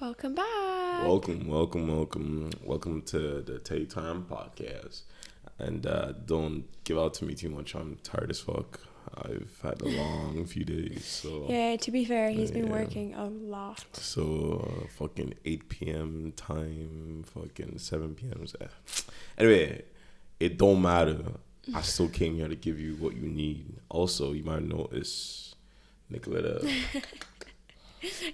Welcome back. Welcome to the TAE Time Podcast. And don't give out to me too much. I'm tired as fuck. I've had a long few days. So yeah, to be fair, he's been working a lot. So fucking 8 p.m. time, fucking 7 p.m. Anyway, it don't matter. I still came here to give you what you need. Also, you might notice Nicoletta.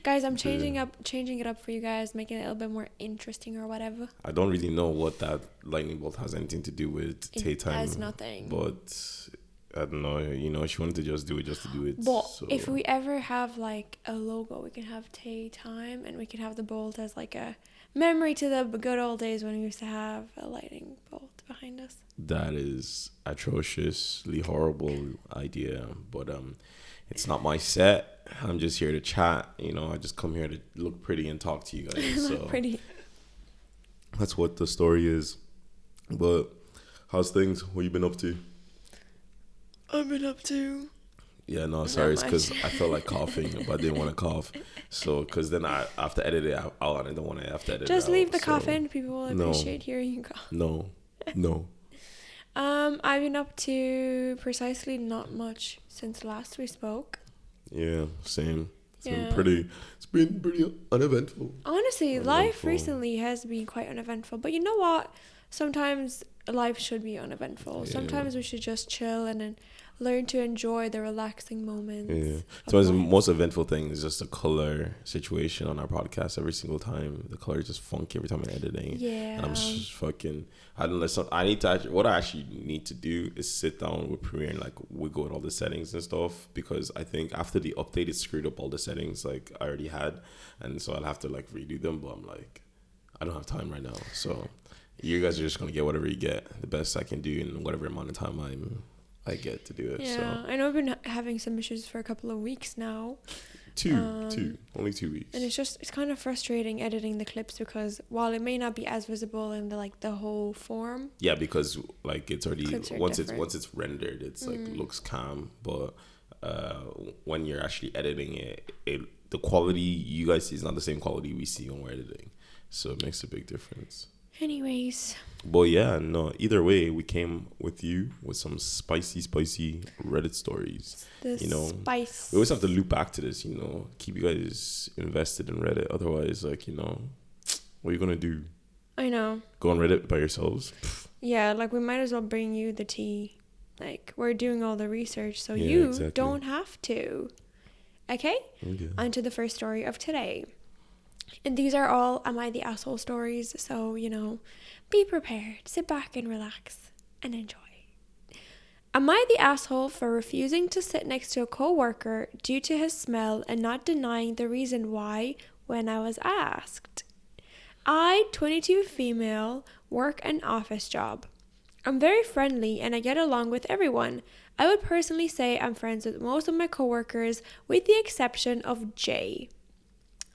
Guys, I'm changing it up for you guys, making it a little bit more interesting or whatever. I don't really know what that lightning bolt has anything to do with TAE Time. It has nothing. But I don't know, she wanted to just do it just to do it. But if we ever have like a logo, we can have TAE Time and we can have the bolt as like a memory to the good old days when we used to have a lightning bolt behind us. That is atrociously horrible idea, but it's not my set. I'm just here to chat. I just come here to look pretty and talk to you guys. So pretty. That's what the story is. But how's things? What you been up to? I've been up to. Yeah, no, sorry. It's because I felt like coughing, but I didn't want to cough. So, because then I have to edit it out, and I don't want to have to edit it out. Just leave the cough in. People will appreciate hearing you cough. No. I've been up to precisely not much since last we spoke. Yeah, same. It's been pretty uneventful. Honestly, life recently has been quite uneventful. But you know what? Sometimes life should be uneventful. Yeah. Sometimes we should just chill and then learn to enjoy the relaxing moments. Yeah. So the most eventful thing is just the color situation on our podcast. Every single time, the color is just funky every time I'm editing. Yeah. And I'm just fucking. What I actually need to do is sit down with Premiere and wiggle with all the settings and stuff, because I think after the update it screwed up all the settings I already had, and so I'll have to redo them. But I'm I don't have time right now, so you guys are just gonna get whatever you get, the best I can do in whatever amount of time I get to do it. Yeah, so. I know I've been having some issues for a couple of weeks now. Only 2 weeks. And it's kind of frustrating editing the clips, because while it may not be as visible in the whole form. Yeah, because it's already once different. it's rendered, it's looks calm, but when you're actually editing it, the quality you guys see is not the same quality we see when we're editing, so it makes a big difference. Anyways. But yeah, no, either way, we came with you with some spicy Reddit stories. Spice. We always have to loop back to this, keep you guys invested in Reddit. Otherwise, what are you going to do? I know. Go on Reddit by yourselves? Yeah, we might as well bring you the tea. We're doing all the research, so don't have to. Okay? On to the first story of today. And these are all Am I the Asshole stories, so, be prepared, sit back and relax and enjoy. Am I the asshole for refusing to sit next to a co-worker due to his smell and not denying the reason why when I was asked? I, 22 female, work an office job. I'm very friendly and I get along with everyone. I would personally say I'm friends with most of my co-workers with the exception of Jay.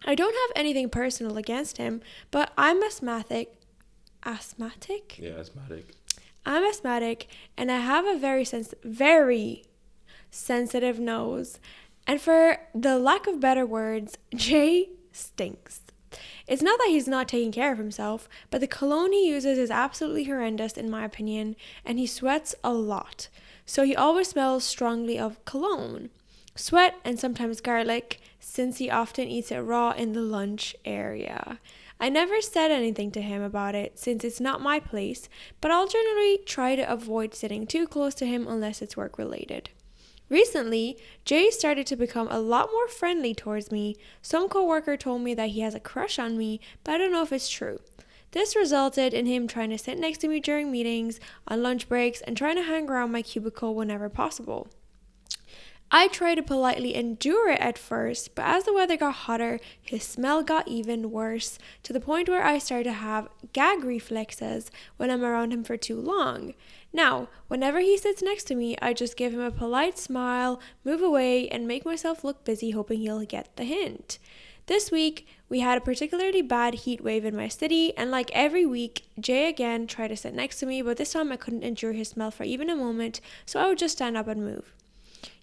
I don't have anything personal against him, but I'm asthmatic. Asthmatic? Yeah, asthmatic. I'm asthmatic, and I have a very sensitive nose. And for the lack of better words, Jay stinks. It's not that he's not taking care of himself, but the cologne he uses is absolutely horrendous in my opinion, and he sweats a lot. So he always smells strongly of cologne, sweat, and sometimes garlic, since he often eats it raw in the lunch area. I never said anything to him about it since it's not my place, but I'll generally try to avoid sitting too close to him unless it's work related. Recently, Jay started to become a lot more friendly towards me. Some coworker told me that he has a crush on me, but I don't know if it's true. This resulted in him trying to sit next to me during meetings, on lunch breaks, and trying to hang around my cubicle whenever possible. I tried to politely endure it at first, but as the weather got hotter, his smell got even worse, to the point where I started to have gag reflexes when I'm around him for too long. Now, whenever he sits next to me, I just give him a polite smile, move away, and make myself look busy, hoping he'll get the hint. This week, we had a particularly bad heat wave in my city, and like every week, Jay again tried to sit next to me, but this time I couldn't endure his smell for even a moment, so I would just stand up and move.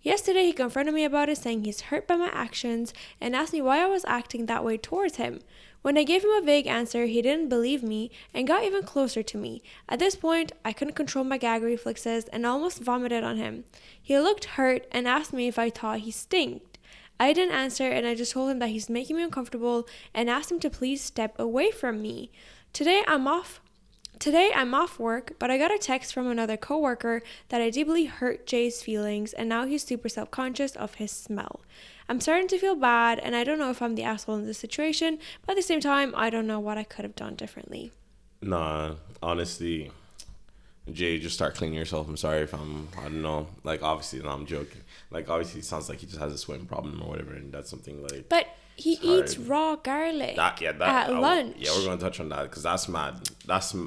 Yesterday, he confronted me about it, saying he's hurt by my actions and asked me why I was acting that way towards him. When I gave him a vague answer, he didn't believe me and got even closer to me. At this point, I couldn't control my gag reflexes and almost vomited on him. He looked hurt and asked me if I thought he stinked. I didn't answer, and I just told him that he's making me uncomfortable and asked him to please step away from me. Today I'm off work, but I got a text from another coworker that I deeply hurt Jay's feelings, and now he's super self-conscious of his smell. I'm starting to feel bad, and I don't know if I'm the asshole in this situation, but at the same time, I don't know what I could have done differently. Nah, honestly, Jay, just start cleaning yourself. I'm sorry if I don't know. Like, obviously, no, I'm joking. Like, obviously, it sounds like he just has a sweating problem or whatever, and that's something like... But he eats raw garlic at lunch. Yeah, we're going to touch on that, because that's mad.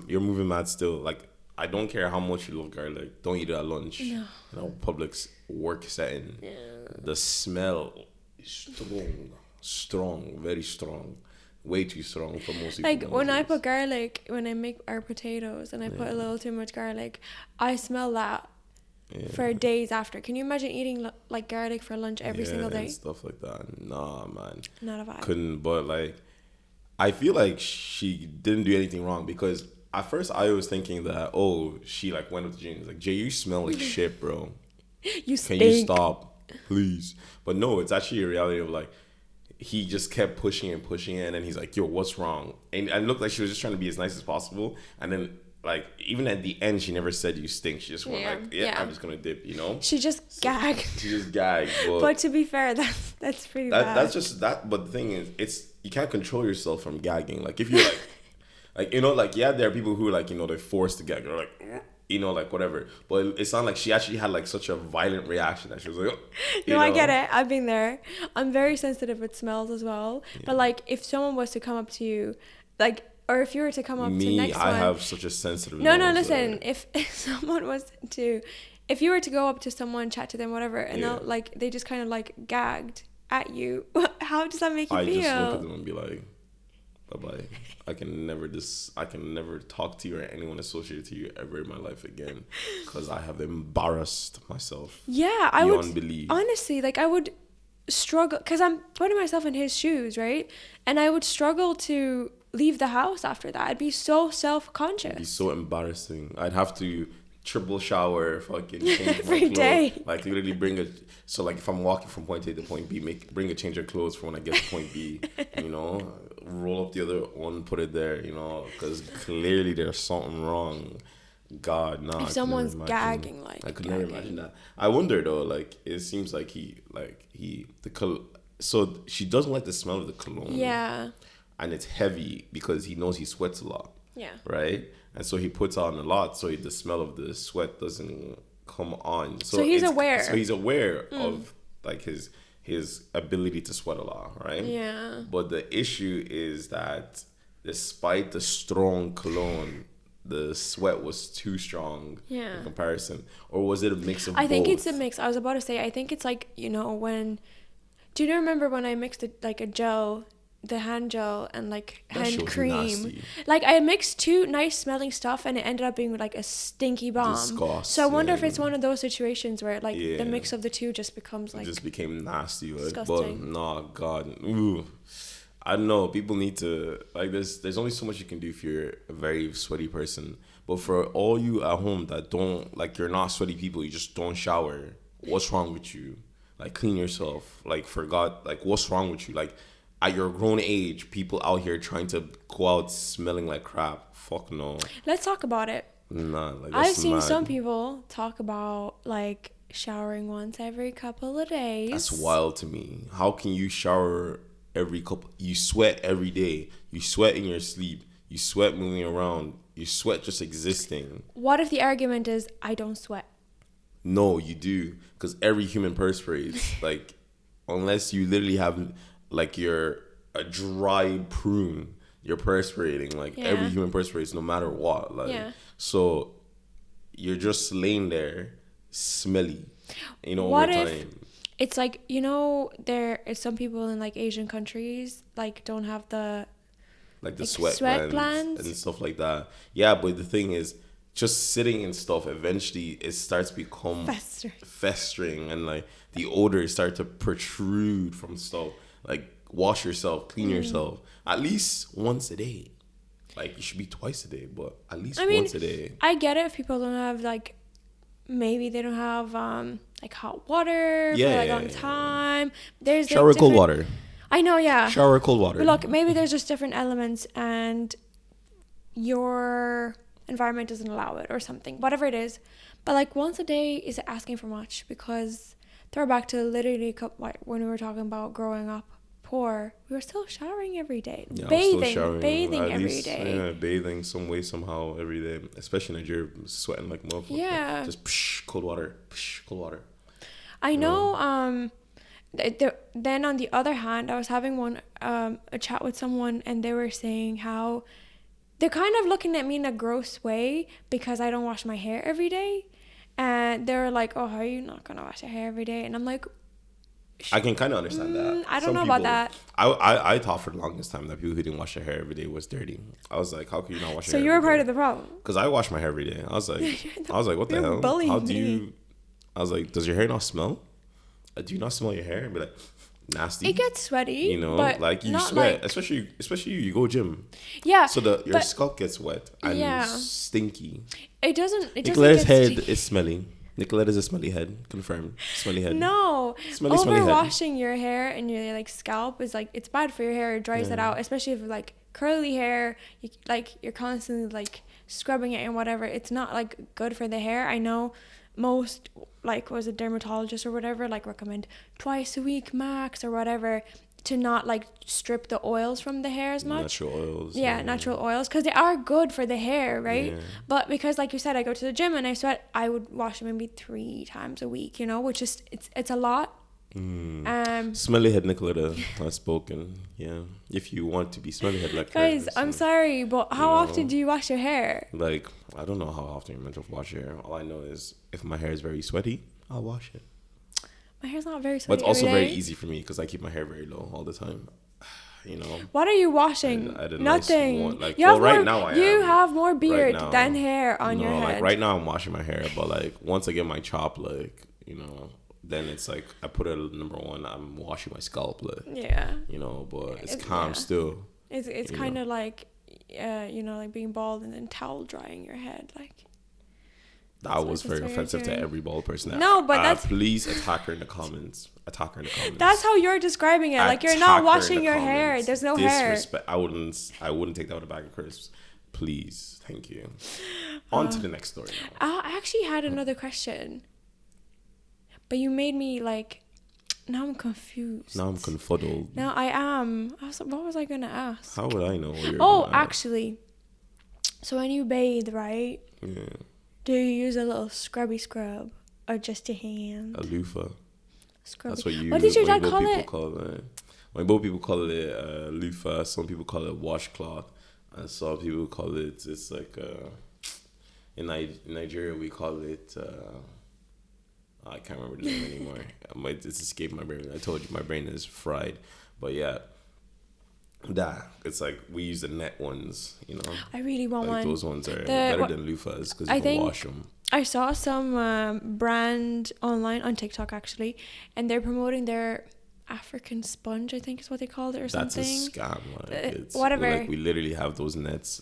You're moving mad still. Like, I don't care how much you love garlic. Don't eat it at lunch. No. You know, public work setting. Yeah. The smell... strong, very strong, way too strong for most people. Like when I put garlic, when I make our potatoes and I put a little too much garlic, I smell that for days after. Can you imagine eating like garlic for lunch every single day? And stuff like that. Nah, man. Not a vibe. Couldn't, but like, I feel like she didn't do anything wrong, because at first I was thinking that, she like went up to Jay and was like, Jay, you smell like shit, bro. You stink. Can you stop? Please. But no, it's actually a reality of like, he just kept pushing it, and then he's like, yo, what's wrong? And it looked like she was just trying to be as nice as possible, and then like even at the end she never said you stink. She just went I'm just gonna dip, you know. She just gagged. But to be fair, that's pretty bad. That's just that. But the thing is, you can't control yourself from gagging. Like if you're like you know, like there are people who like, you know, they're forced to gag or like, you know, like whatever, but it sounded like she actually had like such a violent reaction that she was like, no, I get it. I've been there. I'm very sensitive with smells as well. But like if someone was to come up to you, like, or if you were to come up to next I one, have such a sensitive listen, if someone was to, if you were to go up to someone, chat to them, whatever, and they just kind of like gagged at you, how does that make you feel? I just look at them and be like, bye-bye. I can never talk to you or anyone associated to you ever in my life again, because I have embarrassed myself. Yeah, I would believe. Honestly, like I would struggle, because I'm putting myself in his shoes, right? And I would struggle to leave the house after that. I'd be so self-conscious. It'd be so embarrassing. I'd have to triple shower, fucking change every day. Like literally so like if I'm walking from point A to point B, bring a change of clothes for when I get to point B, you know, roll up the other one, put it there, you know, because clearly there's something wrong. God, nah. If someone's gagging, like, I could never imagine that. I wonder though, like it seems like so she doesn't like the smell of the cologne. Yeah. And it's heavy because he knows he sweats a lot. Yeah. Right? And so he puts on a lot so the smell of the sweat doesn't come on. So he's aware. So he's aware of like his ability to sweat a lot, right? Yeah. But the issue is that despite the strong cologne, the sweat was too strong in comparison. Or was it a mix of both? I think it's a mix. I was about to say, I think it's like, you know, do you remember when I mixed like a gel, the hand gel and like hand cream? Like I mixed two nice smelling stuff and it ended up being like a stinky bomb. Disgusting. So I wonder if it's one of those situations where like the mix of the two just becomes like, it just became nasty. Disgusting. But nah, God, ooh. I don't know. People need to like there's only so much you can do if you're a very sweaty person. But for all you at home that don't, like, you're not sweaty people, you just don't shower, what's wrong with you? Like, clean yourself. Like, for God, like, what's wrong with you? Like, at your grown age, people out here trying to go out smelling like crap. Fuck no. Let's talk about it. Nah, like, I've seen some people talk about like showering once every couple of days. That's wild to me. How can you shower every couple? You sweat every day. You sweat in your sleep. You sweat moving around. You sweat just existing. What if the argument is I don't sweat? No, you do, because every human perspirates. Like, unless you literally have, like, you're a dry prune, you're perspirating. Like, every human perspirates no matter what. Like, so you're just laying there, smelly. You know, what if it's like, you know, there is some people in like Asian countries like don't have the like the sweat glands and stuff like that. Yeah, but the thing is, just sitting and stuff, eventually it starts to become festering, and like the odors start to protrude from stuff. Like, wash yourself, clean yourself at least once a day. Like, you should be twice a day, but at least once a day. I get it if people don't have, like, maybe they don't have like hot water for like a long time. There's shower like, cold water. I know, yeah. Shower cold water. But look, maybe there's just different elements and your environment doesn't allow it or something, whatever it is. But like once a day is asking for much, because throw back to literally when we were talking about growing up poor, we were still showering every day. Yeah, bathing every day. Yeah, bathing some way, somehow every day. Especially in Nigeria, sweating like motherfucker. Yeah. Just cold water. I know. Then on the other hand, I was having a chat with someone, and they were saying how they're kind of looking at me in a gross way because I don't wash my hair every day. And they're like, oh, how are you not going to wash your hair every day? And I'm like, I can kind of understand that. I don't know about that. I thought for the longest time that people who didn't wash their hair every day was dirty. I was like, how could you not wash your hair? So you were part of the problem. Because I wash my hair every day. I was like, what the hell? How do you? I was like, does your hair not smell? Do you not smell your hair? And be like, nasty. It gets sweaty. You know, but like you like, sweat, especially you go gym. Yeah. So your scalp gets wet and stinky. It doesn't. Nicoletta's head is smelly. Nicoletta's a smelly head. Confirmed. Smelly head. No. Smelly Overwashing your hair and your like scalp is like, it's bad for your hair. It dries it out, especially if like curly hair. You're constantly like scrubbing it and whatever. It's not like good for the hair. I know most like was a dermatologist or whatever like recommend twice a week max or whatever to not like strip the oils from the hair as much. Natural oils. Yeah, natural oils, because they are good for the hair, right? Yeah. But because like you said, I go to the gym and I sweat, I would wash it maybe 3 times a week, you know, which is it's a lot. Smelly head Nicoletta has spoken. Yeah, if you want to be smelly head like guys, her, I'm sorry, but how often do you wash your hair? Like, I don't know how often you're meant to wash your hair. All I know is if my hair is very sweaty, I'll wash it. My hair's not very sweaty. But it's also very easy for me because I keep my hair very low all the time. You know. What are you washing? Nothing. Nice right now you have more beard than hair on your head. Like right now I'm washing my hair, but like once I get my chop, like, you know, then it's like I put it at number 1. I'm washing my scalp, like, you know, but it's calm still. It's kind of like, you know, like being bald and then towel drying your head, like. That was very offensive to every bald person. No, but that's... Please attack her in the comments. That's how you're describing it. Like, you're not washing your hair. There's no hair. I wouldn't take that with a bag of crisps. Please. Thank you. On to the next story now. I actually had another question. But you made me, like... Now I'm confused. Now I'm confuddled. Now I am. What was I going to ask? How would I know what you're actually. So when you bathe, right? Yeah. Do you use a little scrubby scrub or just your hand? A loofah. Scrubby. That's what you. What did your dad call it? When both people call it loofah, some people call it washcloth, and some people call it. It's like in Nigeria we call it. I can't remember the name anymore. It's escaped my brain. I told you my brain is fried, but yeah. It's like we use the net ones, you know. I really want one. Those ones are better than loofahs because you can wash them. I saw some brand online on TikTok actually, and they're promoting their African sponge, I think is what they called it, or something. That's a scam. Like, whatever. Like we literally have those nets,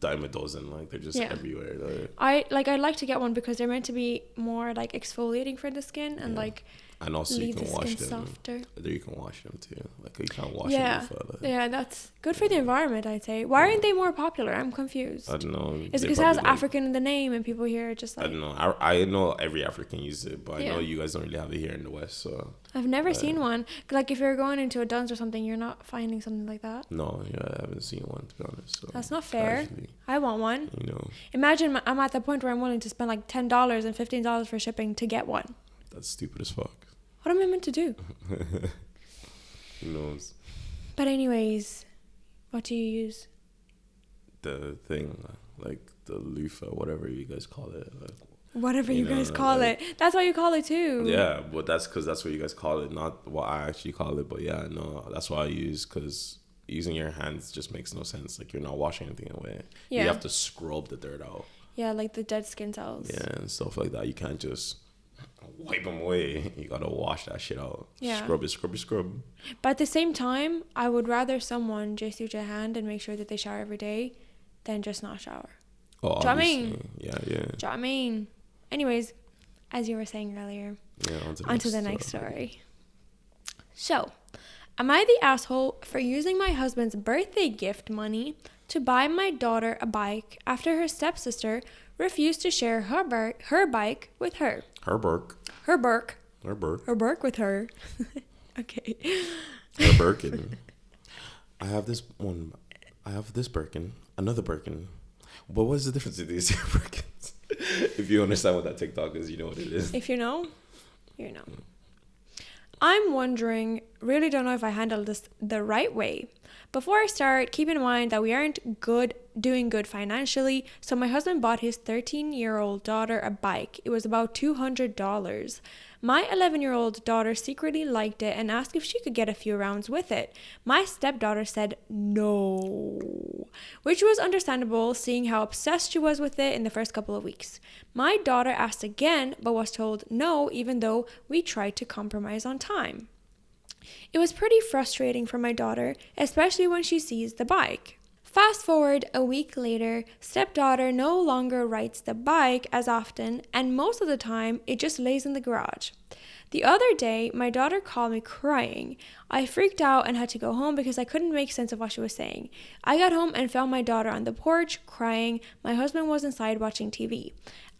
dime a dozen. Like they're just everywhere. I'd like to get one because they're meant to be more like exfoliating for the skin and like. And also you can wash them. Softer. There you can wash them too. Like you can't wash them. Yeah, that's good for the environment, I'd say. Why aren't they more popular? I'm confused. I don't know. It's because it has African in the name and people here are just like... I don't know. I know every African uses it, but I know you guys don't really have it here in the West. So I've never seen one. Like if you're going into a Duns or something, you're not finding something like that. No, I haven't seen one, to be honest. So that's not fair. I want one. You know. Imagine I'm at the point where I'm willing to spend like $10 and $15 for shipping to get one. That's stupid as fuck. What am I meant to do? Who knows? But anyways, what do you use? The thing, like the loofah, whatever you guys call it. Like, whatever you guys call it. That's what you call it too. Yeah, but that's because that's what you guys call it, not what I actually call it. But yeah, no, that's what I use because using your hands just makes no sense. Like you're not washing anything away. Yeah. You have to scrub the dirt out. Yeah, like the dead skin cells. Yeah, and stuff like that. You can't just wipe them away. You gotta wash that shit out. Yeah. Scrub. But at the same time, I would rather someone just use their hand and make sure that they shower every day than just not shower. Oh, Do you know what I obviously. mean? Yeah. Do you know what I mean? Anyways, as you were saying earlier, Yeah, on to the next story. So, am I the asshole for using my husband's birthday gift money to buy my daughter a bike after her stepsister refused to share her bike with her? Her Burke. With her. Okay. Her Birkin. I have this one. I have this Birkin. Another Birkin. But what is the difference in these two Birkins? If you understand what that TikTok is, you know what it is. If you know, you know. I'm wondering, really don't know if I handled this the right way. Before I start, keep in mind that we aren't doing good financially, so my husband bought his 13-year-old daughter a bike. It was about $200. My 11-year-old daughter secretly liked it and asked if she could get a few rounds with it. My stepdaughter said no, which was understandable seeing how obsessed she was with it in the first couple of weeks. My daughter asked again, but was told no, even though we tried to compromise on time. It was pretty frustrating for my daughter, especially when she sees the bike. Fast forward a week later, stepdaughter no longer rides the bike as often, and most of the time it just lays in the garage. The other day, my daughter called me crying. I freaked out and had to go home because I couldn't make sense of what she was saying. I got home and found my daughter on the porch crying. My husband was inside watching TV.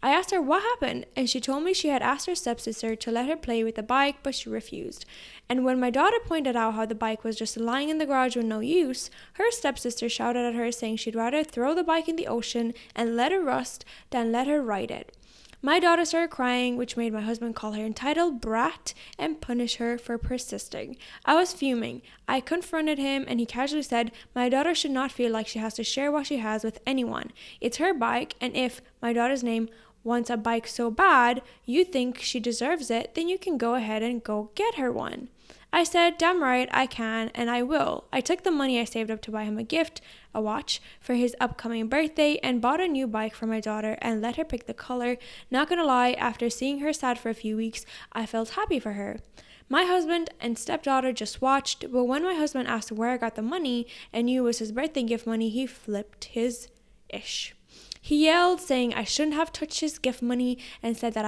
I asked her what happened, and she told me she had asked her stepsister to let her play with the bike, but she refused. And when my daughter pointed out how the bike was just lying in the garage with no use, her stepsister shouted at her saying she'd rather throw the bike in the ocean and let it rust than let her ride it. My daughter started crying, which made my husband call her entitled brat and punish her for persisting. I was fuming. I confronted him and he casually said, my daughter should not feel like she has to share what she has with anyone. It's her bike, and if my daughter's name wants a bike so bad you think she deserves it, then you can go ahead and go get her one. I said, damn right, I can, and I will. I took the money I saved up to buy him a gift, a watch, for his upcoming birthday, and bought a new bike for my daughter and let her pick the color. Not gonna lie, after seeing her sad for a few weeks, I felt happy for her. My husband and stepdaughter just watched, but when my husband asked where I got the money and knew it was his birthday gift money, he flipped his ish. He yelled, saying I shouldn't have touched his gift money, and said that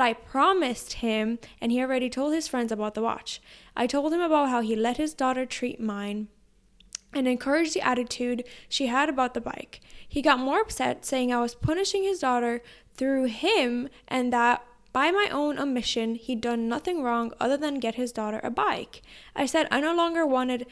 I promised him, and he already told his friends about the watch. I told him about how he let his daughter treat mine and encouraged the attitude she had about the bike. He got more upset, saying I was punishing his daughter through him and that by my own omission he'd done nothing wrong other than get his daughter a bike. I said I no longer wanted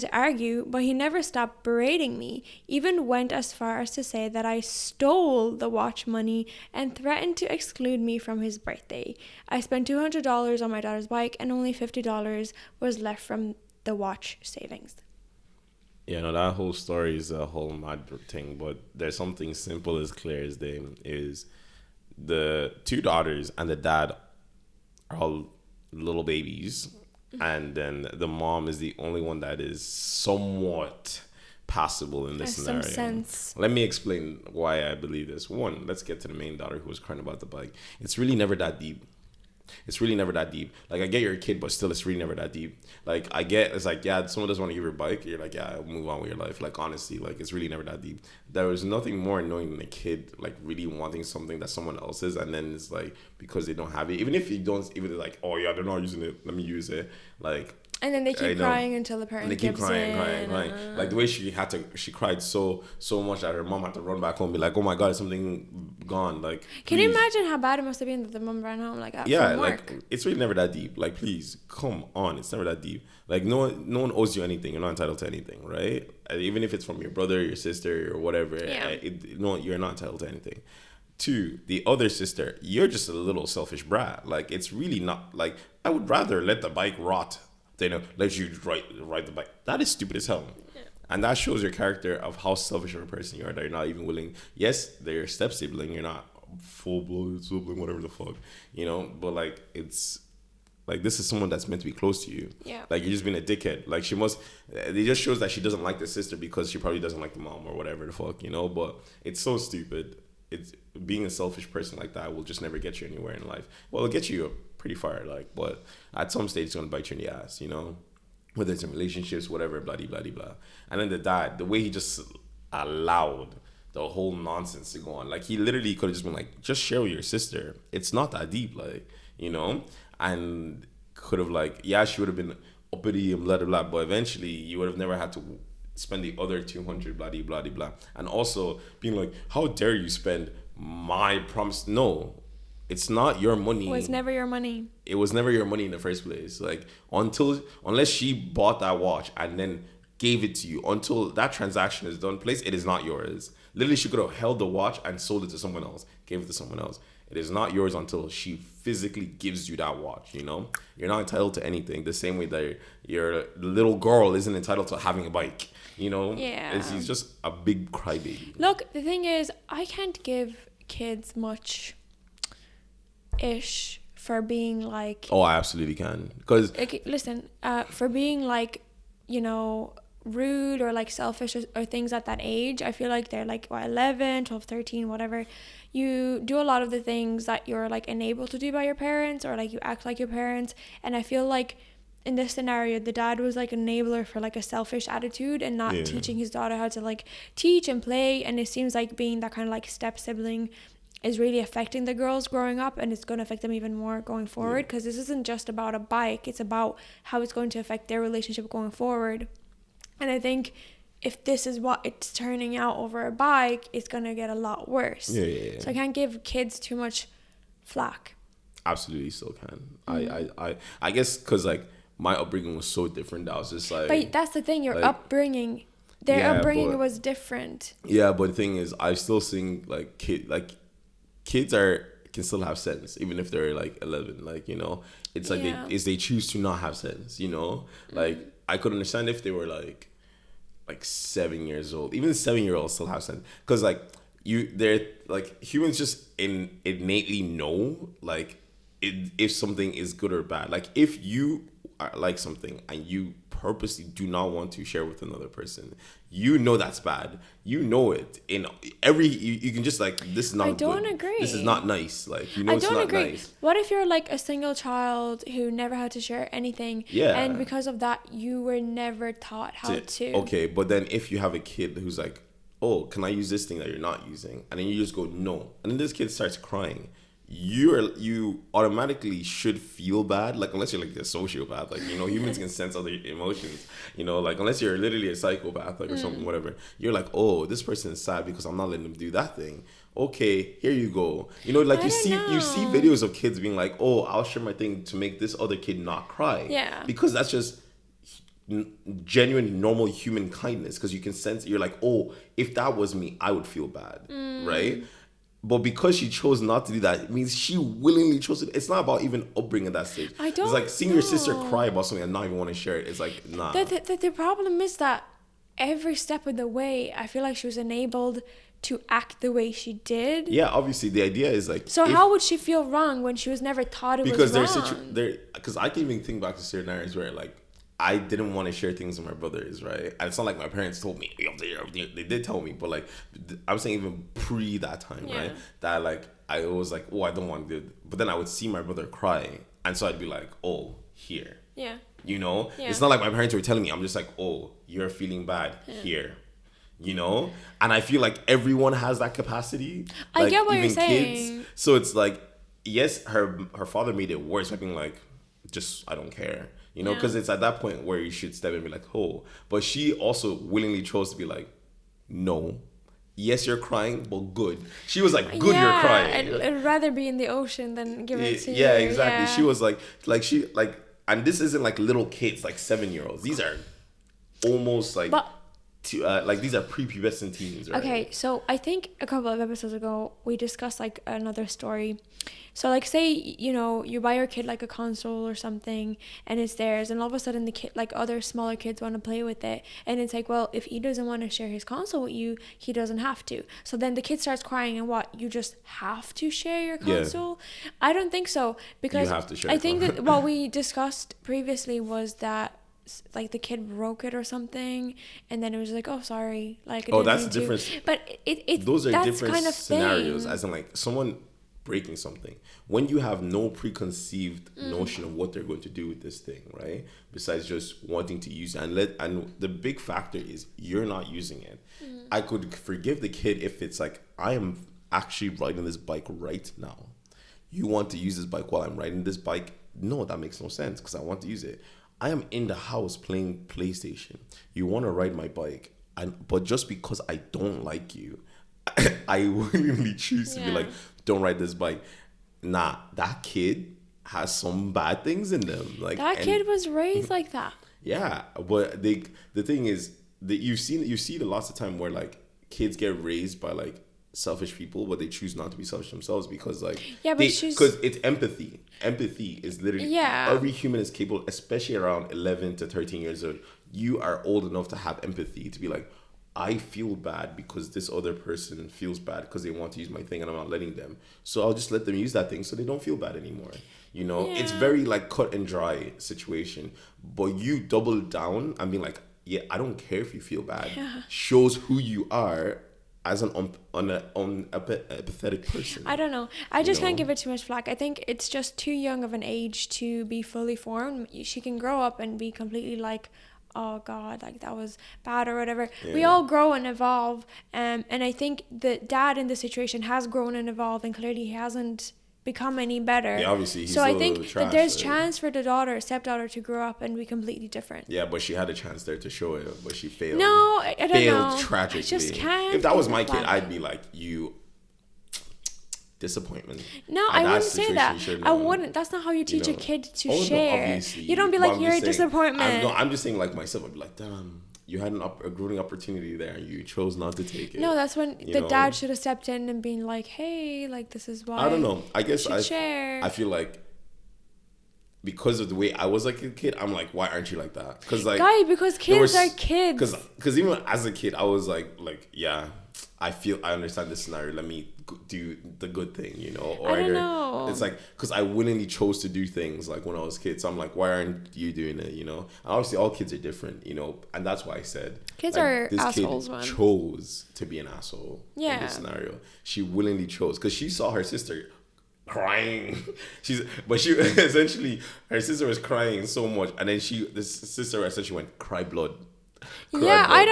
to argue, but he never stopped berating me, even went as far as to say that I stole the watch money and threatened to exclude me from his birthday. I spent $200 on my daughter's bike and only $50 was left from the watch savings. Yeah, no, that whole story is a whole mad thing, but there's something simple as clear as day is the two daughters and the dad are all little babies. And then the mom is the only one that is somewhat passable in this scenario. Some sense. Let me explain why I believe this. One, let's get to the main daughter who was crying about the bike. It's really never that deep. Like, I get you're a kid, but still, it's really never that deep. Like, I get, it's like, yeah, someone doesn't want to give your bike. You're like, yeah, move on with your life. Like, honestly, like, it's really never that deep. There was nothing more annoying than a kid, like, really wanting something that someone else is. And then it's like, because they don't have it. Even if you don't, even like, oh, yeah, they're not using it. Let me use it. Like, and then they keep crying until the parent gives in. And they keep crying. Like, the way she cried so much that her mom had to run back home and be like, oh my God, something gone. Like, can you imagine how bad it must have been that the mom ran home? Like, from work? Like, it's really never that deep. Like, please, come on. It's never that deep. Like, no one owes you anything. You're not entitled to anything, right? Even if it's from your brother, your sister, or whatever. Yeah. You're not entitled to anything. Two, the other sister, you're just a little selfish brat. Like, it's really not, like, I would rather let the bike rot than let you ride the bike. That is stupid as hell. Yeah. And that shows your character of how selfish of a person you are, that you're not even willing. Yes, they're your step sibling. You're not full-blooded sibling, whatever the fuck, but like, it's Like, this is someone that's meant to be close to you. Yeah. Like, you're just being a dickhead. Like, it just shows that she doesn't like the sister because she probably doesn't like the mom or whatever the fuck, you know? But it's so stupid. It's being a selfish person like that will just never get you anywhere in life. Well, it'll get you pretty far, like, but at some stage it's going to bite you in the ass, you know? Whether it's in relationships, whatever, blah, blah, blah, blah. And then the dad, the way he just allowed the whole nonsense to go on. Like, he literally could have just been like, just share with your sister. It's not that deep, like, you know? And could have, like, yeah, she would have been uppity and blah, blah, blah, but eventually you would have never had to spend the other 200, blah, blah, blah, blah. And also being like, how dare you spend my promise? No, it's not your money. It was never your money. It was never your money in the first place. Like, unless she bought that watch and then gave it to you, until that transaction is done, place, it is not yours. Literally, she could have held the watch and sold it to someone else, gave it to someone else. It is not yours until she physically gives you that watch, you know? You're not entitled to anything. The same way that your little girl isn't entitled to having a bike, you know? Yeah. He's just a big crybaby. Look, the thing is, I can't give kids much ish for being like... Oh, I absolutely can. Because... Like, listen, for being like, you know... rude or like selfish or things at that age. I feel like they're like 11, 12, 13, whatever. You do a lot of the things that you're like enabled to do by your parents, or like you act like your parents. And I feel like in this scenario, the dad was like an enabler for like a selfish attitude and not teaching his daughter how to like teach and play. And it seems like being that kind of like step sibling is really affecting the girls growing up, and it's going to affect them even more going forward, because this isn't just about a bike, it's about how it's going to affect their relationship going forward. And I think if this is what it's turning out over a bike, it's going to get a lot worse. Yeah. So I can't give kids too much flack. Absolutely still can. I guess because, like, my upbringing was so different that I was just like... But that's the thing, your like, upbringing. Their upbringing was different. Yeah, but the thing is, I still think, like, kids can still have sense, even if they're, like, 11. Like, you know, it's like they choose to not have sense, you know? Like... I could understand if they were like 7 years old. Even 7-year-olds still have sense, because like they're like, humans just innately know like if something is good or bad. Like, if you like something and you purposely do not want to share with another person, you know that's bad. You know it in every you can just like, this is not. I don't good. Agree. This is not nice. Like, you know, it's not agree. Nice. What if you're like a single child who never had to share anything? Yeah. And because of that, you were never taught how to. Okay, but then if you have a kid who's like, oh, can I use this thing that you're not using? And then you just go, no. And then this kid starts crying. You automatically should feel bad, like, unless you're like a sociopath, like, you know, humans can sense other emotions, you know, like, unless you're literally a psychopath, like, or something, whatever. You're like, oh, this person is sad because I'm not letting them do that thing. Okay, here you go. You know, like, you see videos of kids being like, oh, I'll share my thing to make this other kid not cry. Yeah. Because that's just genuine, normal human kindness. Because you can sense, you're like, oh, if that was me, I would feel bad, right? But because she chose not to do that, it means she willingly chose it. It's not about even upbringing at that stage. It's like seeing your sister cry about something and not even want to share it. It's like, nah. The problem is that every step of the way, I feel like she was enabled to act the way she did. Yeah, obviously the idea is like... So how would she feel wrong when she was never taught it was wrong? Because I can even think back to certain areas where, like, I didn't want to share things with my brothers, right? And it's not like my parents told me. They did tell me, but like, I'm saying even pre that time, right? That like, I was like, oh, I don't want to do it. But then I would see my brother cry, and so I'd be like, oh, here. Yeah. You know? Yeah. It's not like my parents were telling me. I'm just like, oh, you're feeling bad here. You know? And I feel like everyone has that capacity. I get what you're saying. Kids. So it's like, yes, her father made it worse by being like, just, I don't care. You know, because it's at that point where you should step in and be like, oh. But she also willingly chose to be like, no. Yes, you're crying, but good. She was like, good, you're crying. I'd rather be in the ocean than give it to you. Yeah, exactly. Yeah. She was like, and this isn't like little kids, like 7-year-olds. These are almost like, these are prepubescent teens, right? Okay, so I think a couple of episodes ago, we discussed like another story. So like say, you know, you buy your kid like a console or something and it's theirs, and all of a sudden the kid, like other smaller kids want to play with it, and it's like, well, if he doesn't want to share his console with you, he doesn't have to. So then the kid starts crying, and what, you just have to share your console? I don't think so, because You have to share I think that what we discussed previously was that like the kid broke it or something, and then it was like, oh sorry, like that's the difference. But those are that's different kind of scenarios, thing. as in like someone breaking something when you have no preconceived notion of what they're going to do with this thing, right? Besides just wanting to use it, and the big factor is you're not using it. I could forgive the kid if it's like, I am actually riding this bike right now. You want to use this bike while I'm riding this bike? No, that makes no sense, because I want to use it. I am in the house playing PlayStation. You want to ride my bike, but just because I don't like you, I willingly choose to be like, don't ride this bike. Nah, that kid has some bad things in them. Like that kid was raised like that. Yeah, but the thing is that you see it lots of time where like kids get raised by like selfish people, but they choose not to be selfish themselves because like because it's empathy. Empathy is literally every human is capable, especially around 11 to 13 years old. You are old enough to have empathy, to be like, I feel bad because this other person feels bad because they want to use my thing and I'm not letting them. So I'll just let them use that thing so they don't feel bad anymore. You know, it's very like cut and dry situation. But you double down and being like, yeah, I don't care if you feel bad. Shows who you are as an empathetic person. I don't know. I just can't give it too much flack. I think it's just too young of an age to be fully formed. She can grow up and be completely like, oh God, like that was bad or whatever. We all grow and evolve. And I think the dad in this situation has grown and evolved, and clearly he hasn't become any better. Yeah, obviously he's so I think trash, that there's chance for the stepdaughter to grow up and be completely different. Yeah, but she had a chance there to show it, but she failed. No, I don't know. Failed tragically. I just can't. If that was my kid, I'd be like, you disappointment. No, I wouldn't say that. I wouldn't. That's not how you teach a kid to share. No, you don't be like, you're a disappointment. I'm just saying, like myself, I'd be like, damn, you had a growing opportunity there and you chose not to take it. No, that's when dad should have stepped in and been like, hey, like this is why. I don't know. I guess share. I feel like because of the way I was like a kid, I'm like, why aren't you like that? Because like, because kids are kids. Because even as a kid, I was like, yeah, I understand this scenario. Let me do the good thing, you know? Or I don't know. It's like, because I willingly chose to do things like when I was a kid. So I'm like, why aren't you doing it, you know? And obviously, all kids are different, you know? And that's why I said, kids like, are this assholes, kid man. chose to be an asshole in this scenario. She willingly chose, because she saw her sister crying. Essentially, her sister was crying so much, and then this sister essentially went, cry blood. I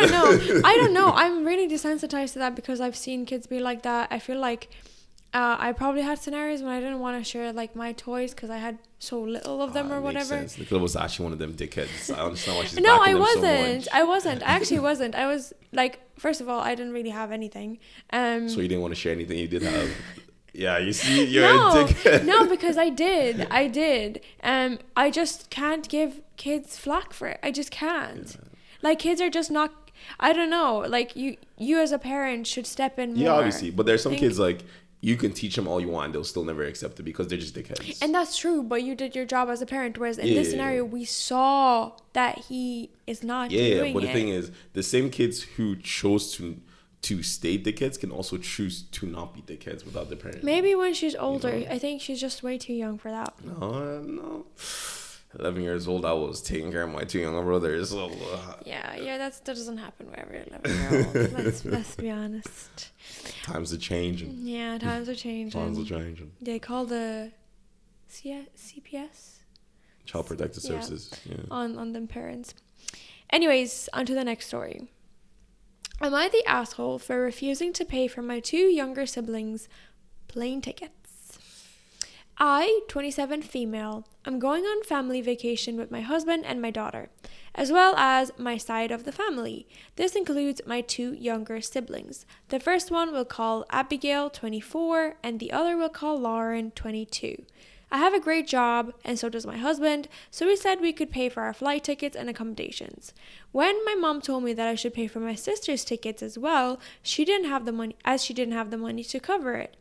don't know. I'm really desensitized to that because I've seen kids be like that. I feel like I probably had scenarios when I didn't want to share like my toys because I had so little of them or whatever. Sense. Nicola was actually one of them dickheads. I understand why she's No, backing I them wasn't. so much. I wasn't. I actually wasn't. I was like, first of all, I didn't really have anything. So you didn't want to share anything you did have. Yeah, you see, you're a dickhead. No, because I did. I just can't give kids flack for it. I just can't. Yeah. Like, kids are just not, I don't know, like you as a parent should step in more. Yeah, obviously, but there's some kids like you can teach them all you want, they'll still never accept it because they're just dickheads. And that's true, but you did your job as a parent, whereas in this scenario we saw that he is not doing it. Yeah, but the thing is, the same kids who chose to stay dickheads can also choose to not be dickheads without their parents. Maybe when she's older. You know? I think she's just way too young for that. No. 11 years old, I was taking care of my two younger brothers. So, yeah, that doesn't happen wherever 11-year-old. let's be honest. Times are changing. Yeah, times are changing. They call the CPS, Child Protective Services, on them parents. Anyways, on to the next story. Am I the asshole for refusing to pay for my two younger siblings' plane tickets? I, 27 female, am going on family vacation with my husband and my daughter, as well as my side of the family. This includes my two younger siblings. The first one we'll call Abigail, 24, and the other we'll call Lauren, 22. I have a great job, and so does my husband, so we said we could pay for our flight tickets and accommodations. When my mom told me that I should pay for my sister's tickets as well, she didn't have the money to cover it.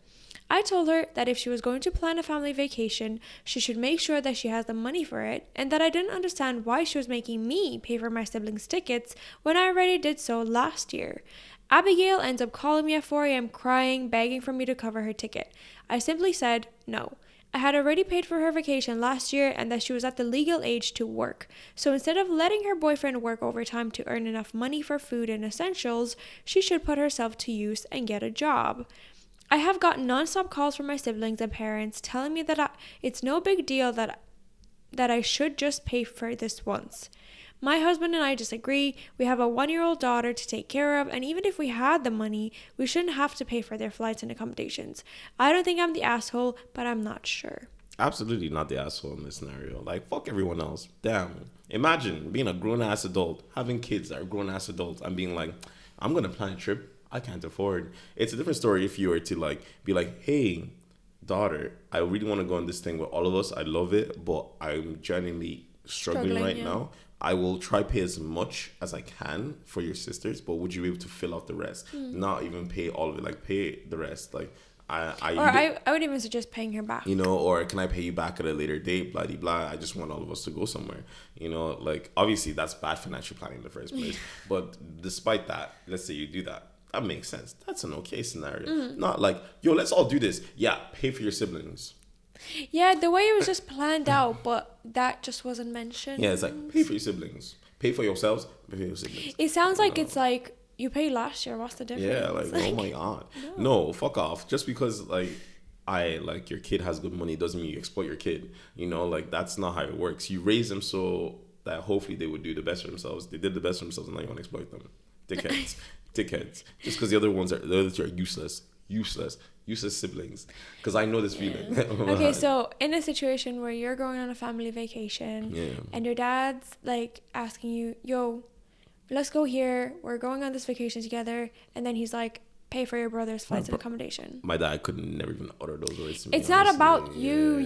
I told her that if she was going to plan a family vacation, she should make sure that she has the money for it, and that I didn't understand why she was making me pay for my siblings' tickets when I already did so last year. Abigail ends up calling me at 4 a.m. crying, begging for me to cover her ticket. I simply said no. I had already paid for her vacation last year and that she was at the legal age to work. So instead of letting her boyfriend work overtime to earn enough money for food and essentials, she should put herself to use and get a job. I have gotten nonstop calls from my siblings and parents telling me that it's no big deal that I should just pay for this once. My husband and I disagree. We have a 1-year-old daughter to take care of, and even if we had the money, we shouldn't have to pay for their flights and accommodations. I don't think I'm the asshole, but I'm not sure. Absolutely not the asshole in this scenario. Like, fuck everyone else. Damn. Imagine being a grown-ass adult, having kids that are grown-ass adults, and being like, I'm going to plan a trip I can't afford. It's a different story if you were to, like, be like, hey, daughter, I really want to go on this thing with all of us. I love it, but I'm genuinely struggling right now. I will try pay as much as I can for your sisters, but would you be able to fill out the rest? Not even pay all of it, like pay the rest. Like I would even suggest paying her back. You know, or can I pay you back at a later date? Blah, blah, blah. I just want all of us to go somewhere. You know, like obviously that's bad financial planning in the first place. But despite that, let's say you do that. That makes sense. That's an okay scenario. Not like, yo, let's all do this. Yeah, pay for your siblings. Yeah, the way it was just planned out, but that just wasn't mentioned. Yeah, it's like, pay for your siblings. Pay for yourselves, pay for your siblings. It sounds like it's like, you paid last year, what's the difference? Yeah, like oh my God. No, fuck off. Just because, like, your kid has good money doesn't mean you exploit your kid. You know, like, that's not how it works. You raise them so that hopefully they would do the best for themselves. They did the best for themselves and now you want to exploit them. Dickheads. Dickheads. Just because the other two are useless siblings, because I know this feeling. Okay, so in a situation where you're going on a family vacation and your dad's like asking you, yo, let's go here, we're going on this vacation together, and then he's like, pay for your brother's flights and accommodation. My dad could never even utter those words to me. It's not about you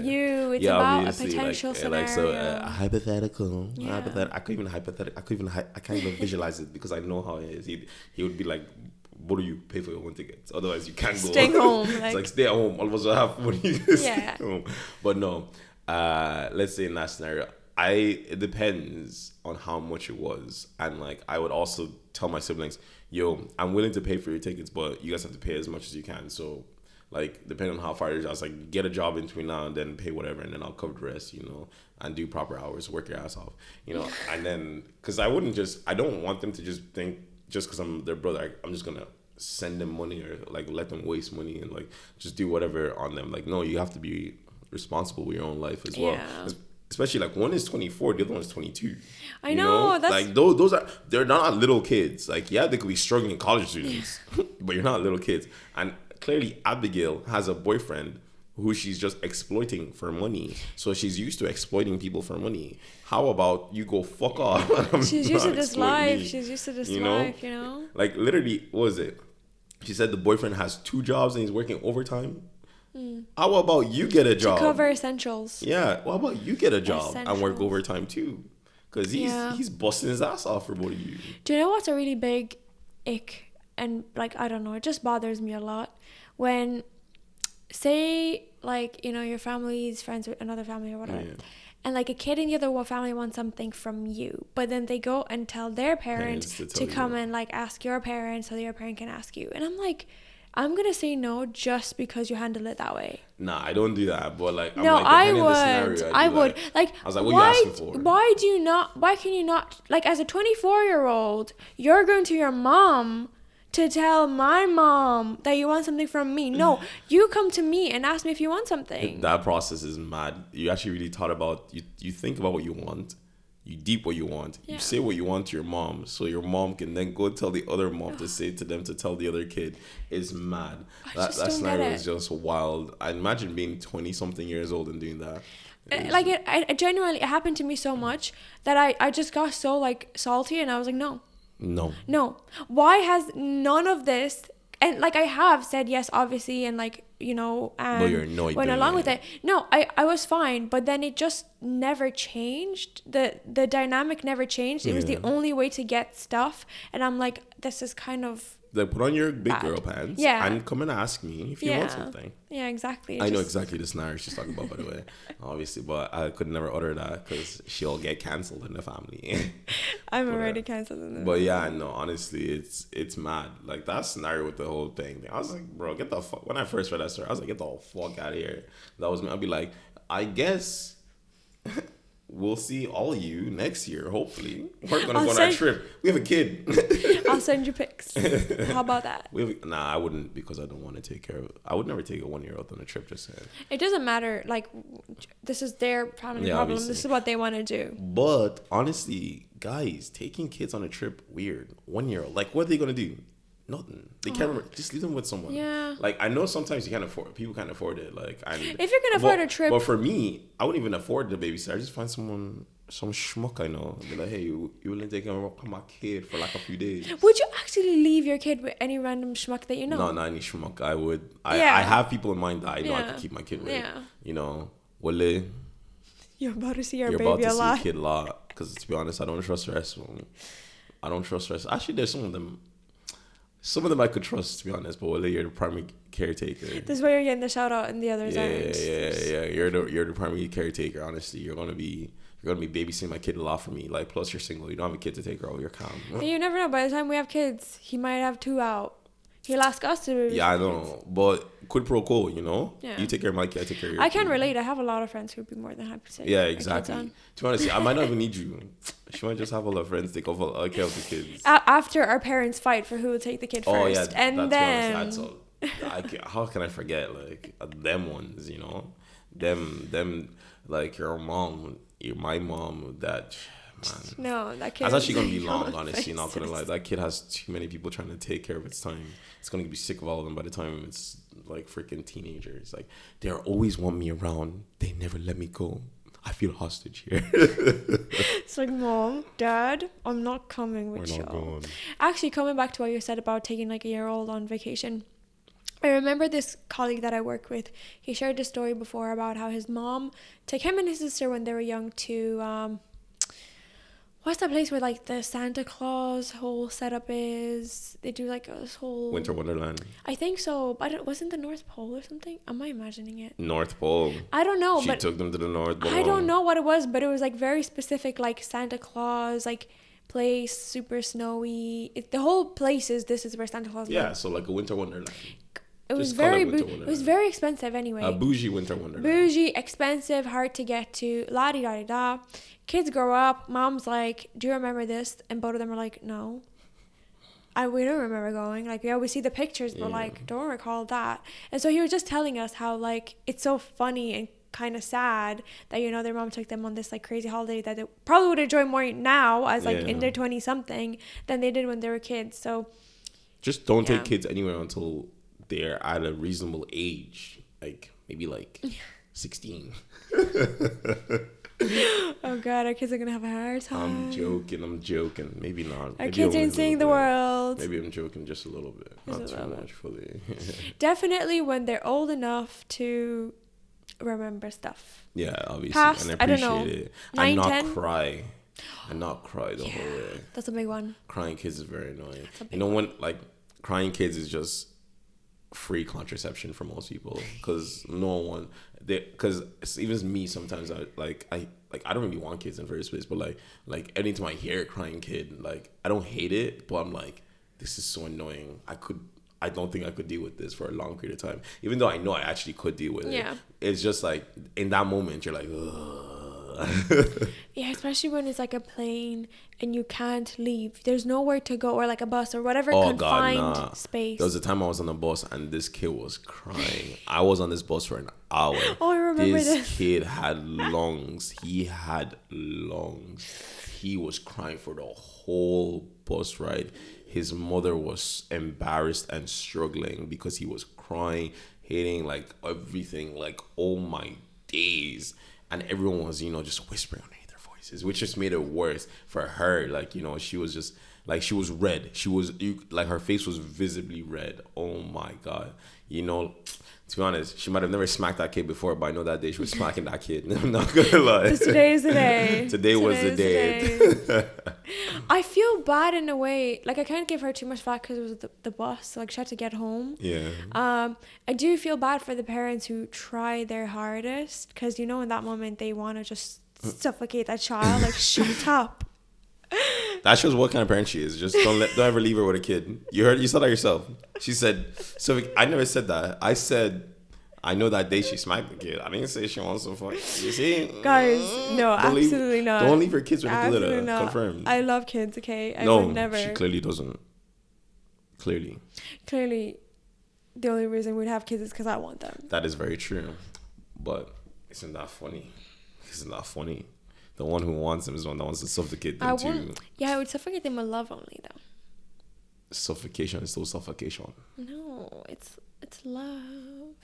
it's about a potential scenario. Like, so hypothetical. I can't even visualize it because I know how it is. He would be like, what do you pay for your own tickets? Otherwise you can't go. Stay home. It's like stay at home. All of us will have money. Stay home. But no, let's say in that scenario, it depends on how much it was. And like, I would also tell my siblings, yo, I'm willing to pay for your tickets, but you guys have to pay as much as you can. So like, depending on how far you're, I was like, get a job in between now and then, pay whatever, and then I'll cover the rest, you know, and do proper hours, work your ass off, you know. And then, because I don't want them to just think, just because I'm their brother, I'm just gonna send them money or like let them waste money and like just do whatever on them. Like, no, you have to be responsible with your own life as well. Especially like one is 24, the other one is 22. I know? That's like they're not little kids. Like, yeah, they could be struggling college students, but you're not little kids. And clearly Abigail has a boyfriend who she's just exploiting for money. So she's used to exploiting people for money. How about you go fuck off? She's used to this life. She's used to this life, you know? Like, literally, what was it? She said the boyfriend has 2 jobs and he's working overtime. How about you get a job? To cover essentials. Yeah. How about you get a job and work overtime too? Because he's busting his ass off for both of you. Do you know what's a really big ick? And like, I don't know, it just bothers me a lot. When, say, like, you know, your family's friends with another family or whatever. And like a kid in the other family wants something from you, but then they go and tell their parents to come and like ask your parents so that your parent can ask you. And I'm like, I'm gonna say no just because you handle it that way. Nah, I don't do that. But like, no, I would. I would. Like, I was like, what are you asking for? Why can you not? Like, as a 24-year-old, you're going to your mom to tell my mom that you want something from me. No, you come to me and ask me if you want something. That process is mad. You actually really thought about, you think about what you want, you deep what you want, you say what you want to your mom, so your mom can then go tell the other mom to say to them to tell the other kid. Is mad. That scenario is just wild. I imagine being 20 something years old and doing that. Like, it genuinely, it happened to me so much that I just got so like salty, and I was like, no. Why has none of this? And like, I have said yes, obviously, and like, you know, went along with it. No, I was fine, but then it just never changed. The dynamic never changed. It was the only way to get stuff, and I'm like, this is kind of Like, put on your big bad. girl pants Yeah. and come and ask me if you want something. Yeah, exactly. I know exactly the scenario she's talking about, by the way, obviously, but I could never utter that because she'll get cancelled in the family. I'm already cancelled in the But yeah, no, honestly, it's mad. Like, that scenario with the whole thing. I was like, bro, get the fuck. When I first read that story, I was like, get the fuck out of here. That was me. I'd be like, I guess we'll see all of you next year, hopefully. We're going to go on our trip. We have a kid. I'll send you pics. How about that? Nah, I wouldn't, because I don't want to take care of it. I would never take a 1-year-old on a trip, just saying. It doesn't matter. Like, this is their family problem. Obviously. This is what they want to do. But honestly, guys, taking kids on a trip, weird. 1-year-old. Like, what are they going to do? Nothing. They can't. Just leave them with someone. Yeah. Like, I know sometimes you can't afford. People can't afford it. Like, if you can afford a trip. But for me, I wouldn't even afford the babysitter. I just find some schmuck I know. Be like, hey, you willing to take care of my kid for like a few days? Would you actually leave your kid with any random schmuck that you know? No, not any schmuck. I would. I have people in mind that I know I could keep my kid with. Yeah. You know, Wale. You're about to see your You're baby about to a see lot. a kid a lot. Because to be honest, I don't trust the rest of them. I don't trust the rest. Actually, there's some of them. Some of them I could trust, to be honest, but Wale, you're the primary caretaker. This is where you're getting the shout out in the other end. Yeah. You're the primary caretaker. Honestly, you're gonna be babysitting my kid a lot for me. Like, plus you're single. You don't have a kid to take care of. You're calm. You never know. By the time we have kids, he might have 2 out. He'll ask us to babysit. Yeah, I know, but quid pro quo, you know. Yeah. You take care of my kid, I take care of your I can kid. relate. I have a lot of friends who'd be more than happy to take Yeah, their kids exactly. on. To be honest, I might not even need you. She might just have all her friends take care of the kids. After our parents fight for who will take the kid first. Oh yeah, and then that's all. How can I forget, like, them ones, you know, them like your mom, my mom, that man. No, that kid. That's actually gonna be long, honestly. Not gonna lie, that kid has too many people trying to take care of its time. It's gonna be sick of all of them by the time it's like freaking teenagers. Like, they always want me around. They never let me go. I feel hostage here. It's like, Mom, Dad, I'm not coming with you. We're not going. Actually, coming back to what you said about taking like a year-old on vacation, I remember this colleague that I work with. He shared a story before about how his mom took him and his sister when they were young to what's that place where like the Santa Claus whole setup is? They do like this whole Winter Wonderland. I think so, but it wasn't the North Pole or something. Am I imagining it? North Pole. I don't know, She but took them to the North Pole. I don't know what it was, but it was like very specific, like Santa Claus, like place, super snowy. The whole place is this is where Santa Claus Yeah, lives. so like a Winter Wonderland. It was Just call it very Winter it was Wonderland. very expensive anyway. A bougie Winter Wonderland. Bougie, expensive, hard to get to, la di da di da. Kids grow up, mom's like, do you remember this? And both of them are like, no. We don't remember going. Like, yeah, we see the pictures, but like, don't recall that. And so he was just telling us how like it's so funny and kind of sad that, you know, their mom took them on this like crazy holiday that they probably would enjoy more now as like in their 20 something than they did when they were kids. So just don't take kids anywhere until they're at a reasonable age, like maybe like 16. Oh god, our kids are gonna have a hard time. I'm joking. Maybe not. Our kids ain't seeing the world. Maybe I'm joking just a little bit. Not too much fully. Definitely when they're old enough to remember stuff. Yeah, obviously. Past, and I appreciate it. 9, and not 10. cry. And not cry the whole way. That's a big one. Crying kids is very annoying. You know, when like crying kids is just free contraception for most people, because because even me sometimes I don't really want kids in the first place, but like anytime I hear a crying kid, like I don't hate it, but I'm like, this is so annoying. I don't think I could deal with this for a long period of time, even though I know I actually could deal with it. It's just like in that moment you're like, ugh. Yeah, especially when it's like a plane and you can't leave. There's nowhere to go, or like a bus or whatever confined space. There was a time I was on a bus and this kid was crying. I was on this bus for an hour. Oh, I remember this kid had lungs. He had lungs. He was crying for the whole bus ride. His mother was embarrassed and struggling because he was crying, hating like everything. Like, oh my days. And everyone was, you know, just whispering underneath their voices, which just made it worse for her. Like, you know, she was just, like, she was red. Like, her face was visibly red. Oh, my God. You know, to be honest, she might have never smacked that kid before, but I know that day she was smacking that kid. I'm not going to lie. Today is the day. Today was the day. I feel bad in a way. Like, I can't give her too much flack because it was the bus. Like, she had to get home. Yeah. I do feel bad for the parents who try their hardest because, in that moment, they want to just suffocate that child. Like, shut up. That shows what kind of parent she is. Just don't ever leave her with a kid. You said that yourself. She said, so I never said that. I said, I know that day she smacked the kid. I didn't say she wants to fuck. You see? Guys, no, absolutely not. Don't leave her kids with a glitter. Not. Confirmed. I love kids, okay? I no, would never. She clearly doesn't. Clearly, the only reason we'd have kids is because I want them. That is very true. But isn't that funny? Isn't that funny? The one who wants them is the one that wants to suffocate them too. Yeah, I would suffocate them with love only, though. Suffocation is still suffocation. No, it's love.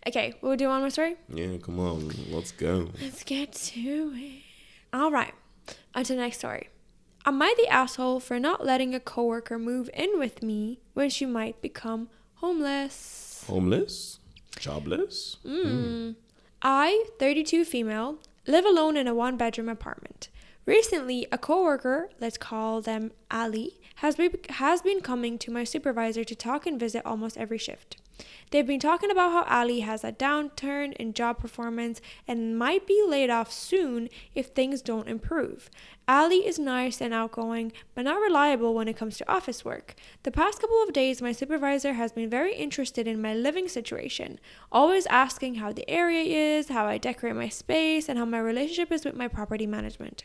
Okay, we'll do one more story? Yeah, come on. Let's go. Let's get to it. All right, on to the next story. Am I the asshole for not letting a coworker move in with me when she might become homeless? Homeless? Jobless? I, 32 female, live alone in a one-bedroom apartment. Recently, a coworker, let's call them Ali, has been coming to my supervisor to talk and visit almost every shift. They've been talking about how Ali has a downturn in job performance and might be laid off soon if things don't improve. Ali is nice and outgoing, but not reliable when it comes to office work. The past couple of days, my supervisor has been very interested in my living situation, always asking how the area is, how I decorate my space, and how my relationship is with my property management.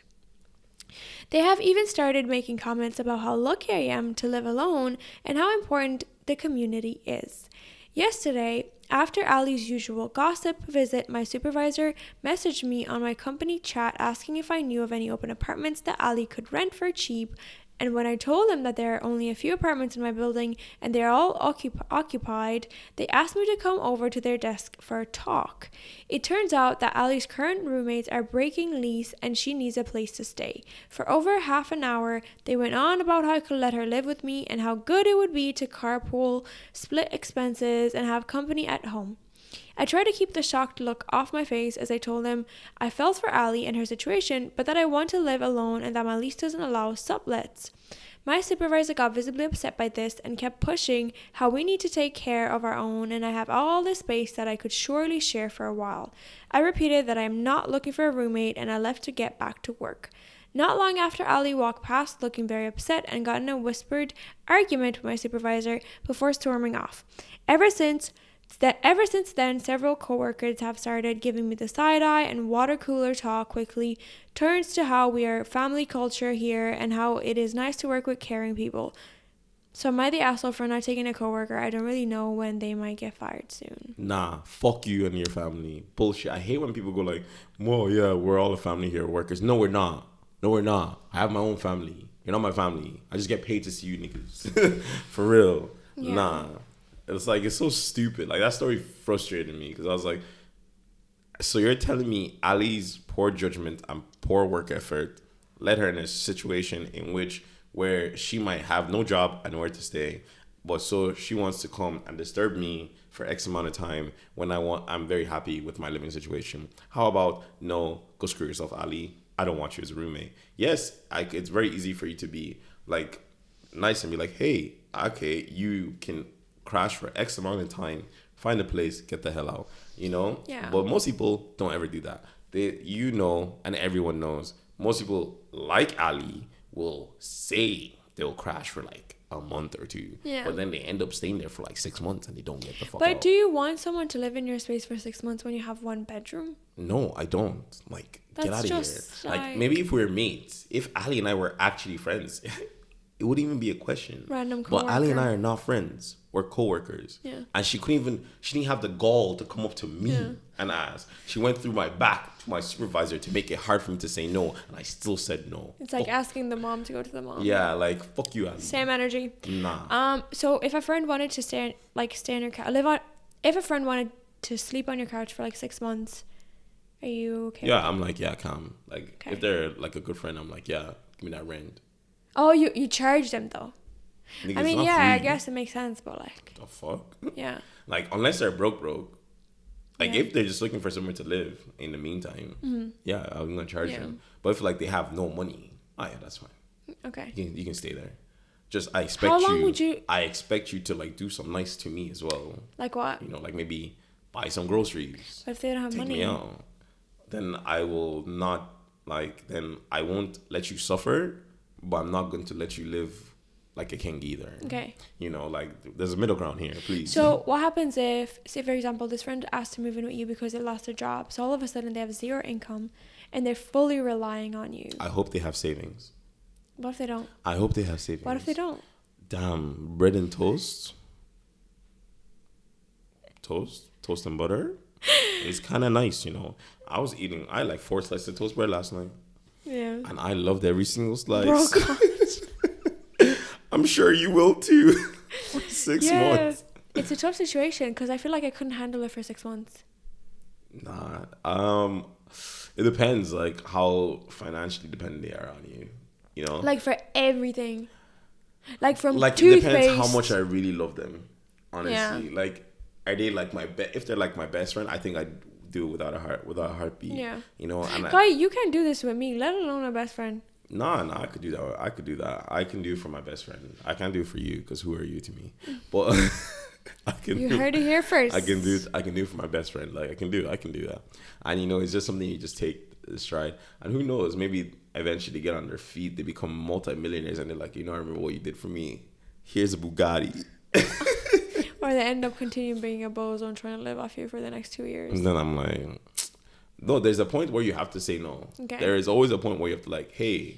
They have even started making comments about how lucky I am to live alone and how important the community is. Yesterday, after Ali's usual gossip visit, my supervisor messaged me on my company chat asking if I knew of any open apartments that Ali could rent for cheap. And when I told them that there are only a few apartments in my building and they are all occupied, they asked me to come over to their desk for a talk. It turns out that Ali's current roommates are breaking lease and she needs a place to stay. For over half an hour, they went on about how I could let her live with me and how good it would be to carpool, split expenses, and have company at home. I tried to keep the shocked look off my face as I told them I felt for Ali and her situation, but that I want to live alone and that my lease doesn't allow sublets. My supervisor got visibly upset by this and kept pushing how we need to take care of our own and I have all this space that I could surely share for a while. I repeated that I am not looking for a roommate and I left to get back to work. Not long after Ali walked past looking very upset and got in a whispered argument with my supervisor before storming off. Ever since then, several coworkers have started giving me the side eye and water cooler talk quickly turns to how we are family culture here and how it is nice to work with caring people. So am I the asshole for not taking a coworker? I don't really know when they might get fired soon. Nah, fuck you and your family. Bullshit. I hate when people go like, well, yeah, we're all a family here, workers. No, we're not. I have my own family. You're not my family. I just get paid to see you niggas. For real. Yeah. Nah. It's like, it's so stupid. Like, that story frustrated me because I was like, so you're telling me Ali's poor judgment and poor work effort led her in a situation in which where she might have no job and nowhere to stay, but so she wants to come and disturb me for X amount of time when I'm very happy with my living situation. How about, no, go screw yourself, Ali. I don't want you as a roommate. Yes, it's very easy for you to be like nice and be like, hey, okay, you can crash for X amount of time, find a place, get the hell out, Yeah. But most people don't ever do that. And everyone knows, most people like Ali will say they'll crash for like a month or two. Yeah. But then they end up staying there for like 6 months and they don't get the fuck out. But do you want someone to live in your space for 6 months when you have one bedroom? No, I don't. Like, get out of here. Like, maybe if we were mates, if Ali and I were actually friends, it wouldn't even be a question. Random coworker. But Ali and I are not friends. We're co-workers. Yeah. And she didn't have the gall to come up to me and ask. She went through my back to my supervisor to make it hard for me to say no. And I still said no. It's like asking the mom to go to the mom. Yeah, like, fuck you, Ali. Same energy. Nah. So if a friend wanted to stay on your couch, if a friend wanted to sleep on your couch for like 6 months, are you okay? Yeah, I'm like, yeah, calm. Like, if they're like a good friend, I'm like, yeah, give me that rent. Oh, you charge them though. Nigga, I mean, yeah, free. I guess it makes sense, but like, the fuck? Yeah. Like, unless they're broke. Like, if they're just looking for somewhere to live in the meantime, yeah, I'm gonna charge them. But if like they have no money, yeah, that's fine. Okay. You can stay there. Just I expect How long would you? I expect you to like do something nice to me as well. Like what? You know, like maybe buy some groceries. What if they don't have Take money? me out. Then I will not like. Then I won't let you suffer, but I'm not going to let you live like a king either. Okay. You know, like there's a middle ground here, please. So what happens if, say for example, this friend asked to move in with you because they lost their job, so all of a sudden they have zero income, and they're fully relying on you. I hope they have savings. What if they don't? I hope they have savings. What if they don't? Damn, bread and toast. Toast and butter. It's kind of nice, you know. I like 4 slices of toast bread last night. Yeah. And I loved every single slice. Bro, God. I'm sure you will too. For 6 months. It's a tough situation because I feel like I couldn't handle it for 6 months. Nah. It depends, like, how financially dependent they are on you. You know? Like for everything. Like from like toothpaste. It depends how much I really love them. Honestly. Yeah. Like, are they like if they're like my best friend, I think I'd do it without a heartbeat. Yeah. You know, and Guy, you can't do this with me, let alone a best friend. Nah, I could do that. I can do it for my best friend. I can't do it for you because who are you to me? But I can. You heard it here first. I can do it for my best friend. Like I can do that. And you know, it's just something you just take stride. And who knows? Maybe eventually they get on their feet, they become multi-millionaires, and they're like, you know, I remember what you did for me. Here's a Bugatti. Or they end up continuing being a bozo and trying to live off you for the next 2 years. And then I'm like, no, there's a point where you have to say no. Okay. There is always a point where you have to like, hey,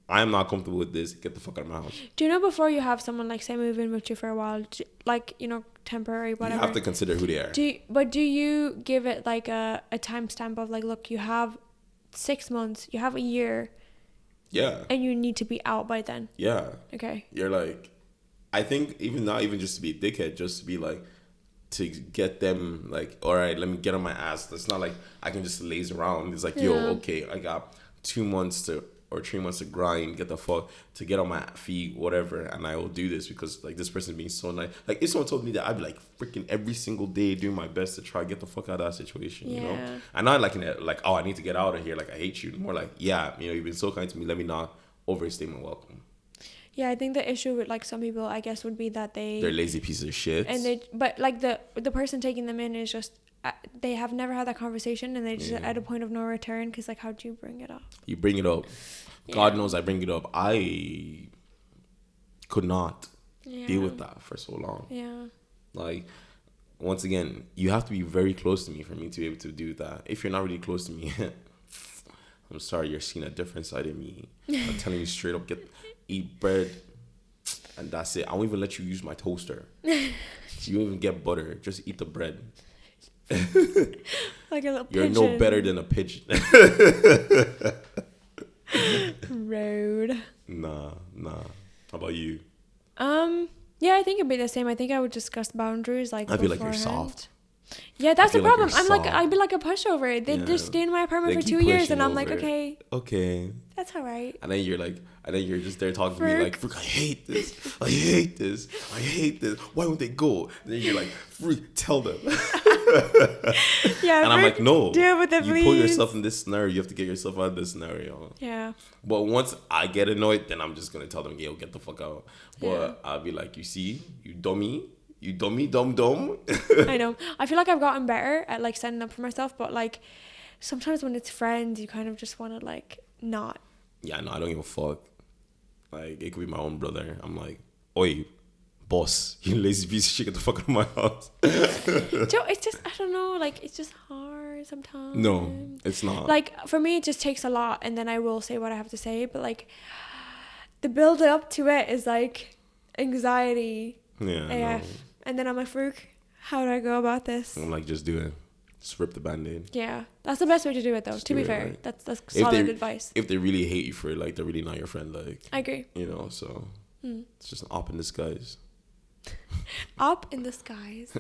I'm not comfortable with this. Get the fuck out of my house. Do you know before you have someone like say move in with you for a while, like, you know, temporary, whatever. You have to consider who they are. Do you give it like a timestamp of like, look, you have 6 months, you have a year. Yeah. And you need to be out by then. Yeah. Okay. You're like, I think even not even just to be a dickhead, just to be like, to get them like, all right, let me get on my ass. It's not like I can just laze around. It's like, yo, okay, I got 2 months or 3 months to grind, get the fuck, to get on my feet, whatever, and I will do this because like this person being so nice. Like if someone told me that, I'd be like freaking every single day doing my best to try to get the fuck out of that situation, you know? And not like like, oh, I need to get out of here, like I hate you. More like, yeah, you know, you've been so kind to me, let me not overstay my welcome. Yeah, I think the issue with like some people, I guess, would be that they're lazy pieces of shit. And but like the person taking them in is just they have never had that conversation, and they just at a point of no return because like, how do you bring it up? You bring it up. God knows I bring it up. I could not deal with that for so long. Yeah. Like, once again, you have to be very close to me for me to be able to do that. If you're not really close to me, I'm sorry, you're seeing a different side of me. I'm telling you straight up, eat bread, and that's it. I won't even let you use my toaster. You don't even get butter. Just eat the bread. Like a little You're pigeon. no better than a pigeon. Road. Nah. How about you? Yeah, I think it'd be the same. I think I would discuss boundaries like. I feel like beforehand. you're soft. Yeah, that's the problem. Like I'd be like a pushover. They just stay in my apartment for 2 years, and I'm like, okay, that's all right. And then you're just there talking to me like, freak, I hate this. Why won't they go? And then you're like, freak, tell them. Yeah, and I'm like, no, deal with it, you please. put yourself in this scenario. You have to get yourself out of this scenario. Yeah. But once I get annoyed, then I'm just gonna tell them, yo, get the fuck out. But I'll be like, you see, you dummy. You dumb. I know. I feel like I've gotten better at like standing up for myself, but like sometimes when it's friends, you kind of just want to like not. Yeah, no, I don't give a fuck. Like it could be my own brother. I'm like, oi, boss, you lazy piece of shit, get the fuck out of my house. Joe, it's just, I don't know, like it's just hard sometimes. No, it's not. Like for me, it just takes a lot, and then I will say what I have to say. But like the build up to it is like anxiety. Yeah. AF. And then I'm like, Farouk, how do I go about this? I'm like, just do it. Just rip the band-aid. Yeah. That's the best way to do it, though. Just to be fair. Right. That's solid advice. If they really hate you for it, like, they're really not your friend. Like, I agree. You know, so it's just an op in disguise. Op in the skies.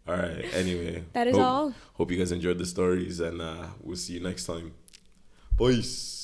All right. Anyway. That is all. Hope you guys enjoyed the stories, and we'll see you next time. Boys.